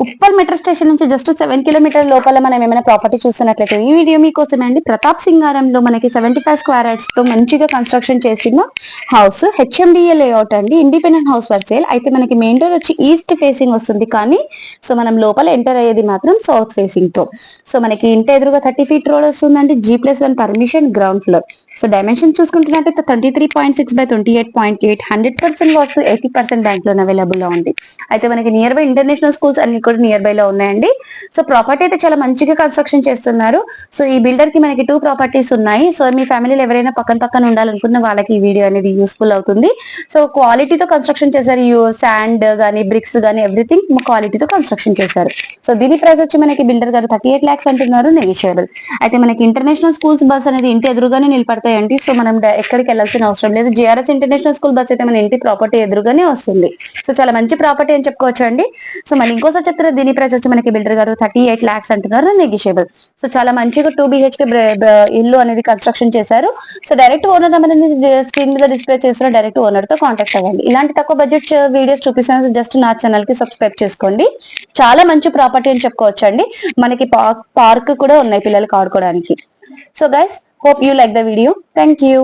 Uppal metro station నుంచి just 7 kilometre లోపల మనం ఏమైనా ప్రాపర్టీ చూస్తున్నట్లయితే ఈ వీడియో మీకోసమే అండి. ప్రతాప్ సింగారంలో మనకి 75 స్క్వేర్ యార్డ్స్ తో మంచిగా కన్స్ట్రక్షన్ చేసిన హౌస్, హెచ్ఎండిఏ లేఅవుట్ అండి. Independent house for sale. అయితే మనకి మెయిన్ డోర్ వచ్చి ఈస్ట్ ఫేసింగ్ వస్తుంది, కానీ సో మనం లోపల ఎంటర్ అయ్యేది మాత్రం సౌత్ ఫేసింగ్ తో. సో మనకి ఇంటి ఎదురుగా 30 ఫీట్ రోడ్ వస్తుందండి. G+1 permission, ground floor. So dimension చూసుకుంటున్నట్టయితే 33.6 by 28.8, 100% vastu, 80% bank loan available లో ఉంది. అయితే మనకి నియర్ బై ఇంటర్నేషనల్ స్కూల్స్ అన్ని కూడా నియర్ బై లో ఉన్నాయండి. సో ప్రాపర్టీ అయితే చాలా మంచిగా కన్స్ట్రక్షన్ చేస్తున్నారు. సో ఈ బిల్డర్ కి మనకి 2 ప్రాపర్టీస్ ఉన్నాయి. సో మీ ఫ్యామిలీలో ఎవరైనా పక్కన పక్కన ఉండాలనుకున్న వాళ్ళకి ఈ వీడియో అనేది యూస్ఫుల్ అవుతుంది. సో క్వాలిటీతో కన్స్ట్రక్షన్ చేశారు. శాండ్ గానీ, బ్రిక్స్ గానీ ఎవ్రీథింగ్ క్వాలిటీతో కన్స్ట్రక్షన్ చేశారు. సో దీని ప్రైస్ వచ్చి మనకి బిల్డర్ గారు 38 lakhs అంటున్నారు, నెగిషియబుల్. అయితే మనకి ఇంటర్నేషనల్ స్కూల్స్ బస్ అనేది ఇంటి ఎదురుగానే నిలబడతాయండి. సో మనం ఎక్కడికి వెళ్ళాల్సిన అవసరం లేదు. JRS ఇంటర్నేషనల్ స్కూల్ బస్ అయితే మన ఇంటి ప్రాపర్టీ ఎదురుగానే వస్తుంది. సో చాలా మంచి ప్రాపర్టీ అని చెప్పుకోవచ్చు అండి. సో మళ్ళీ ఇంకోసారి చెప్తారు, దీని ప్రైస్ వచ్చి మనకి బిల్డర్ గారు 38 lakhs అంటున్నారు, నెగిషియబుల్. సో చాలా మంచిగా 2 BHK ఇల్లు అనేది కన్స్ట్రక్షన్ చేశారు. సో డైరెక్ట్ ఓనర్ నెంబర్ అనేది స్క్రీన్ మీద డిస్ప్లే చేసిన డైరెక్ట్ ఓనర్ తో కాంటాక్ట్ అవ్వండి. ఇలాంటి తక్కువ బడ్జెట్ వీడియోస్ చూపిస్తాను, జస్ట్ నా ఛానల్ కి సబ్స్క్రైబ్ చేసుకోండి. చాలా మంచి ప్రాపర్టీ అని చెప్పుకోవచ్చు అండి. మనకి పార్క్ కూడా ఉన్నాయి పిల్లలకి ఆడుకోవడానికి. So guys, hope you like the video. Thank you.